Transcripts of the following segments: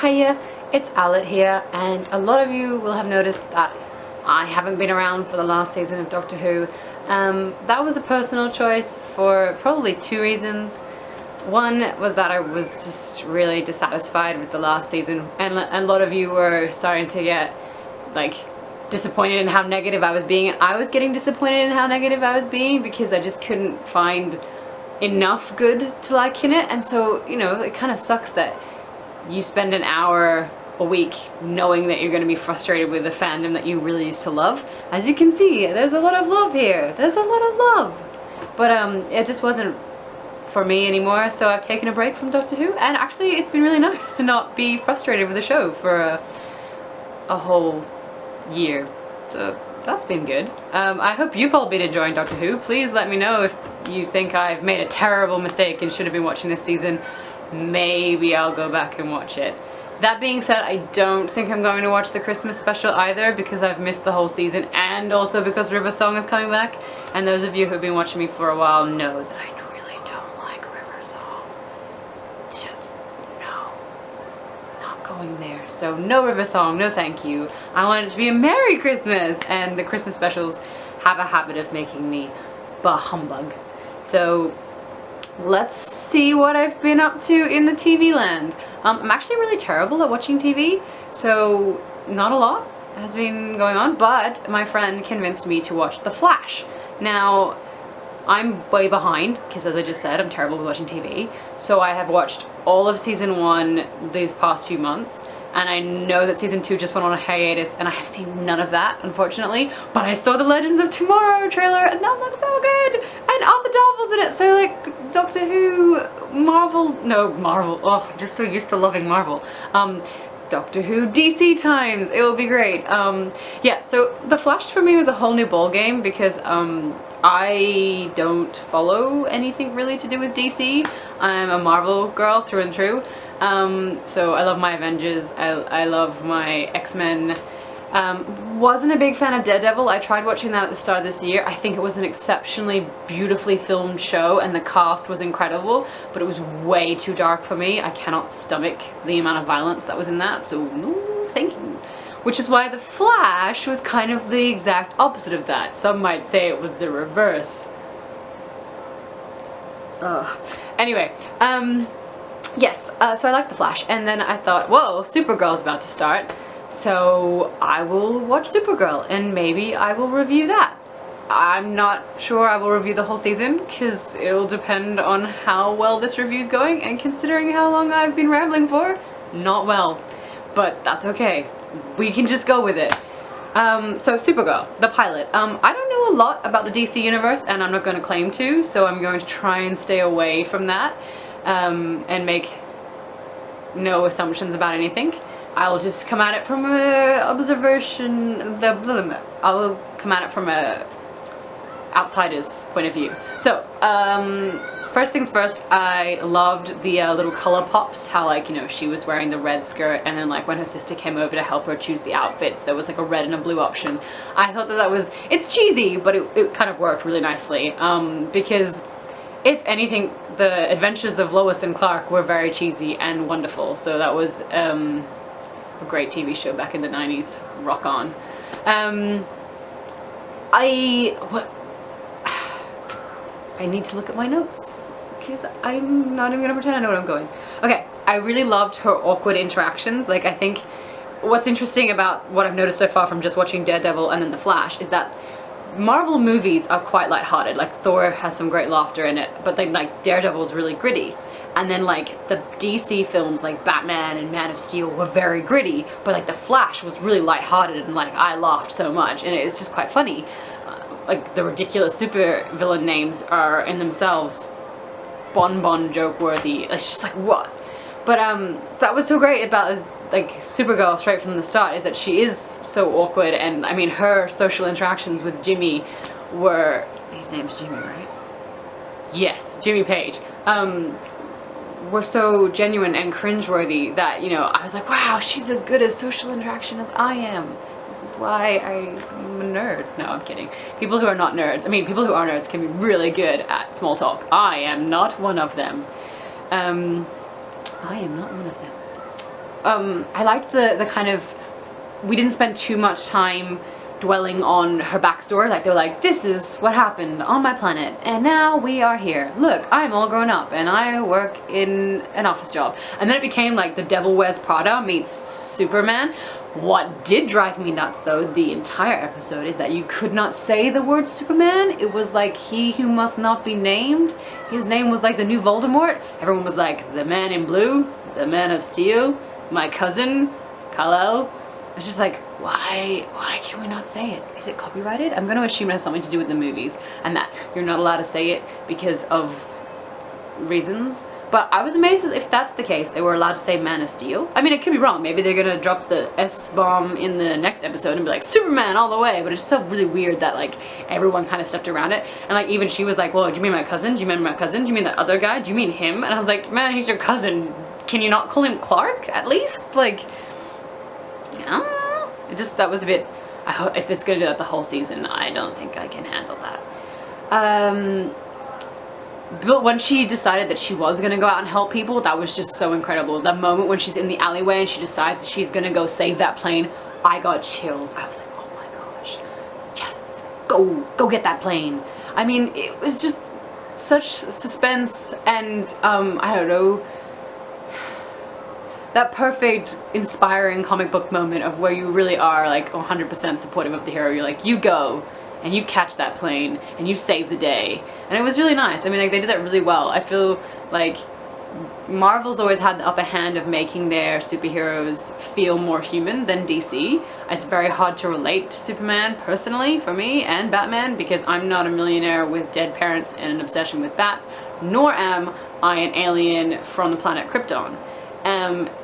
Hiya, it's Alet here, and a lot of you will have noticed that I haven't been around for the last season of Doctor Who. That was a personal choice for probably two reasons. One was that I was just really dissatisfied with the last season, and a lot of you were starting to get like disappointed in how negative I was being, and I was getting disappointed in how negative I was being because I just couldn't find enough good to like in it. And so, you know, it kind of sucks that you spend an hour a week knowing that you're going to be frustrated with a fandom that you really used to love. As you can see, there's a lot of love here. There's a lot of love. But it just wasn't for me anymore, so I've taken a break from Doctor Who, and actually it's been really nice to not be frustrated with the show for a whole year. So that's been good. I hope you've all been enjoying Doctor Who. Please let me know if you think I've made a terrible mistake and should have been watching this season. Maybe I'll go back and watch it. That being said, I don't think I'm going to watch the Christmas special either because I've missed the whole season, and also because River Song is coming back. And those of you who've been watching me for a while know that I really don't like River Song. Just no. Not going there. So no River Song, no thank you. I want it to be a Merry Christmas, and the Christmas specials have a habit of making me bah humbug. So let's see what I've been up to in the TV land. I'm actually really terrible at watching TV, so not a lot has been going on, but my friend convinced me to watch The Flash. Now, I'm way behind, because as I just said, I'm terrible at watching TV, so I have watched all of season 1 these past few months, and I know that season 2 just went on a hiatus, and I have seen none of that, unfortunately, but I saw the Legends of Tomorrow trailer, and that looks so good, and all the Daredevils in it, so like, Doctor Who, Marvel, oh, I'm just so used to loving Marvel, Doctor Who DC times, it will be great. Yeah, so The Flash for me was a whole new ball game because I don't follow anything really to do with DC. I'm a Marvel girl through and through. So I love my Avengers, I love my X-Men. Wasn't a big fan of Daredevil. I tried watching that at the start of this year. I think it was an exceptionally beautifully filmed show and the cast was incredible, but it was way too dark for me. I cannot stomach the amount of violence that was in that, so no thank you. Which is why The Flash was kind of the exact opposite of that. Some might say it was the reverse. Ugh. Anyway, yes, so I liked The Flash, and then I thought, whoa, Supergirl's about to start, so I will watch Supergirl, and maybe I will review that. I'm not sure I will review the whole season, because it'll depend on how well this review's going, and considering how long I've been rambling for, not well. But that's okay. We can just go with it. So Supergirl, the pilot. I don't know a lot about the DC universe, and I'm not going to claim to, so I'm going to try and stay away from that. And make no assumptions about anything. I'll just come at it from a observation. I'll come at it from a outsider's point of view. So, first things first, I loved the little color pops. How, like, you know, she was wearing the red skirt, and then like when her sister came over to help her choose the outfits, there was like a red and a blue option. I thought that was, it's cheesy, but it kind of worked really nicely. Because if anything, the Adventures of Lois and Clark were very cheesy and wonderful, so that was a great TV show back in the 90s. Rock on. I need to look at my notes, because I'm not even gonna pretend I know what I'm going. Okay, I really loved her awkward interactions. Like, I think what's interesting about what I've noticed so far from just watching Daredevil and then The Flash is that Marvel movies are quite lighthearted. Like Thor has some great laughter in it, but then like Daredevil is really gritty. And then like the DC films like Batman and Man of Steel were very gritty, but like The Flash was really lighthearted and like I laughed so much, and it was just quite funny. Like the ridiculous super villain names are in themselves bon joke worthy. It's just like what? But that was so great about like Supergirl straight from the start, is that she is so awkward, and I mean her social interactions with Jimmy were, his name's Jimmy, right? Yes, Jimmy Page. Were so genuine and cringeworthy that, you know, I was like, wow, she's as good at social interaction as I am. This is why I'm a nerd. No, I'm kidding. People who are not nerds, I mean, people who are nerds can be really good at small talk. I am not one of them. I am not one of them. I liked the kind of, we didn't spend too much time dwelling on her backstory. Like, they were like, this is what happened on my planet, and now we are here. Look, I'm all grown up, and I work in an office job. And then it became like The Devil Wears Prada meets Superman. What did drive me nuts, though, the entire episode, is that you could not say the word Superman. It was like, he who must not be named. His name was like the new Voldemort. Everyone was like, the man in blue, the man of steel, my cousin, Kal-El. It's just like, why can we not say it? Is it copyrighted? I'm going to assume it has something to do with the movies, and that you're not allowed to say it because of reasons. But I was amazed if that's the case, they were allowed to say Man of Steel. I mean, it could be wrong. Maybe they're gonna drop the S-bomb in the next episode and be like, Superman all the way. But it's so really weird that, like, everyone kind of stepped around it. And, like, even she was like, well, do you mean my cousin? Do you mean my cousin? Do you mean that other guy? Do you mean him? And I was like, man, he's your cousin. Can you not call him Clark, at least? Like, yeah. It just, that was a bit, I hope, if it's gonna do that the whole season, I don't think I can handle that. But when she decided that she was going to go out and help people, that was just so incredible. The moment when she's in the alleyway and she decides that she's going to go save that plane, I got chills. I was like, oh my gosh, yes, go get that plane. I mean, it was just such suspense and, I don't know, that perfect, inspiring comic book moment of where you really are, like, 100% supportive of the hero. You're like, you go. And you catch that plane, and you save the day. And it was really nice. I mean, like, they did that really well. I feel like Marvel's always had the upper hand of making their superheroes feel more human than DC. It's very hard to relate to Superman, personally, for me, and Batman, because I'm not a millionaire with dead parents and an obsession with bats, nor am I an alien from the planet Krypton,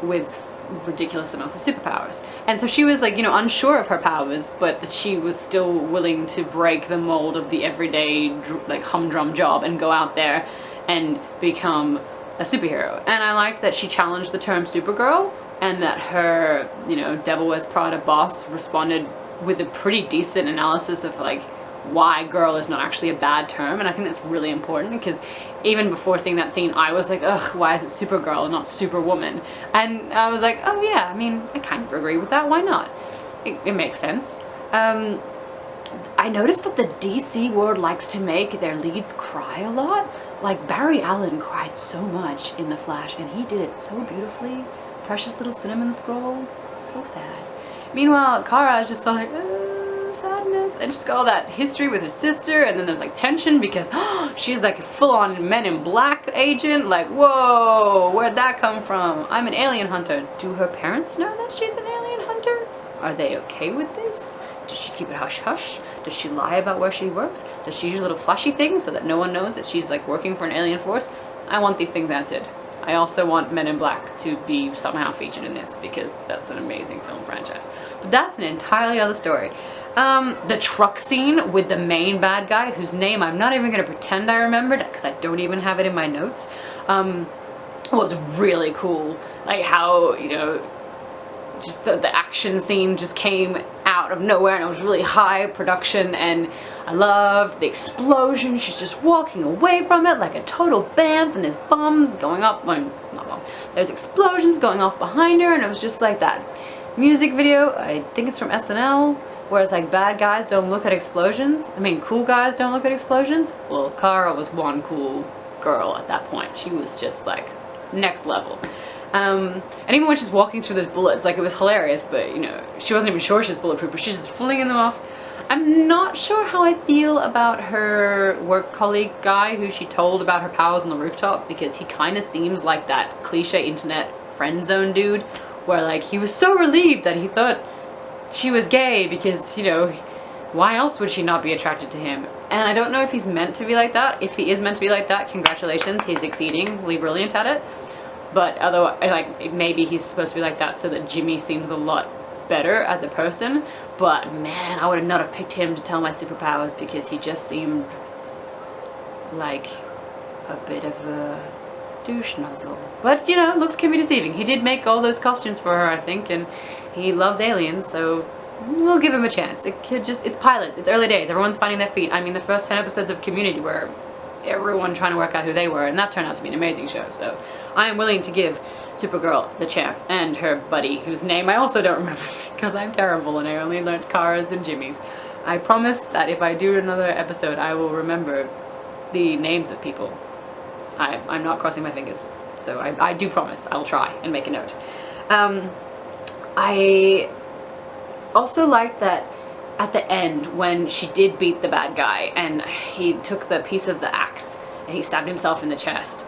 with ridiculous amounts of superpowers. And so she was, like, you know, unsure of her powers, but that she was still willing to break the mold of the everyday, like, humdrum job and go out there and become a superhero. And I liked that she challenged the term Supergirl, and that her, you know, Devil Wears Prada boss responded with a pretty decent analysis of, like, why girl is not actually a bad term. And I think that's really important, because even before seeing that scene, I was like, ugh, why is it Supergirl and not Superwoman? And I was like, oh yeah, I mean, I kind of agree with that, why not? It makes sense. I noticed that the DC world likes to make their leads cry a lot. Like, Barry Allen cried so much in The Flash, and he did it so beautifully. Precious little cinnamon scroll, so sad. Meanwhile, Kara is just like, sadness, and she's got all that history with her sister, and then there's, like, tension because she's like a full-on Men in Black agent. Like, whoa, where'd that come from? I'm an alien hunter. Do her parents know that she's an alien hunter? Are they okay with this? Does she keep it hush-hush? Does she lie about where she works? Does she use little flashy things so that no one knows that she's, like, working for an alien force? I want these things answered. I also want Men in Black to be somehow featured in this, because that's an amazing film franchise. But that's an entirely other story. The truck scene with the main bad guy, whose name I'm not even going to pretend I remembered, because I don't even have it in my notes, was really cool. Like, how, you know, just the action scene just came out of nowhere, and it was really high production, and I loved the explosion. She's just walking away from it like a total bamf, and there's bombs going up, well, not bomb, there's explosions going off behind her, and it was just like that music video, I think it's from SNL, where it's like, bad guys don't look at explosions. I mean, cool guys don't look at explosions. Well, Kara was one cool girl at that point. She was just like next level. And even when she's walking through those bullets, like, it was hilarious, but, you know, she wasn't even sure she was bulletproof, but she's just flinging them off. I'm not sure how I feel about her work colleague guy who she told about her powers on the rooftop, because he kind of seems like that cliche internet friend zone dude, where, like, he was so relieved that he thought she was gay because, you know, why else would she not be attracted to him? And I don't know if he's meant to be like that. If he is meant to be like that, congratulations, he's exceedingly brilliant at it. But otherwise, like, maybe he's supposed to be like that so that Jimmy seems a lot better as a person. But man, I would not have picked him to tell my superpowers, because he just seemed like a bit of a douche nozzle. But, you know, looks can be deceiving. He did make all those costumes for her, I think, and he loves aliens, so we'll give him a chance. It could just, it's pilots, it's early days, everyone's finding their feet. I mean, the first 10 episodes of Community were everyone trying to work out who they were, and that turned out to be an amazing show, so I am willing to give Supergirl the chance, and her buddy, whose name I also don't remember because I'm terrible and I only learned Kara's and Jimmy's. I promise that if I do another episode, I will remember the names of people. I'm not crossing my fingers, so I do promise. I'll try and make a note. I also liked that at the end when she did beat the bad guy and he took the piece of the axe and he stabbed himself in the chest.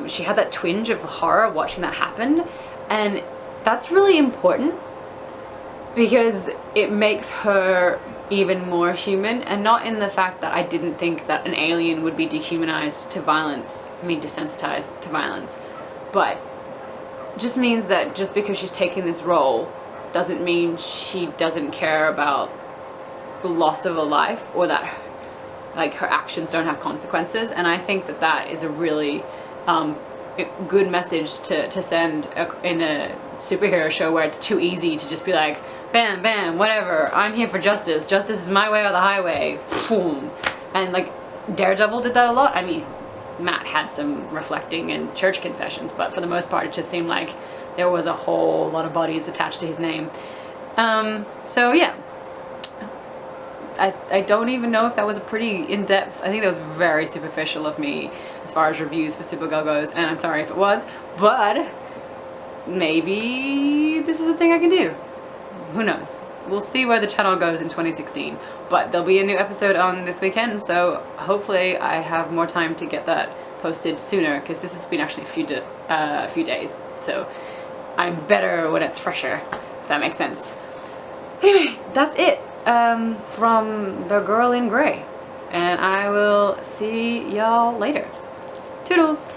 She had that twinge of horror watching that happen, and that's really important because it makes her even more human, and not in the fact that I didn't think that an alien would be dehumanized to violence, desensitized to violence, but just means that just because she's taking this role doesn't mean she doesn't care about the loss of a life, or that like her actions don't have consequences. And I think that that is a really good message to send in a superhero show where it's too easy to just be like, bam, bam, whatever, I'm here for justice. Justice is my way or the highway. Boom. And like Daredevil did that a lot. I mean, Matt had some reflecting and church confessions, but for the most part it just seemed like there was a whole lot of bodies attached to his name. So yeah, I don't even know if that was a pretty in-depth, I think that was very superficial of me as far as reviews for Supergirl goes, and I'm sorry if it was, but maybe this is a thing I can do. Who knows? We'll see where the channel goes in 2016, but there'll be a new episode on this weekend, so hopefully I have more time to get that posted sooner, because this has been actually a few days, so I'm better when it's fresher, if that makes sense. Anyway, that's it from the girl in gray, and I will see y'all later. Toodles!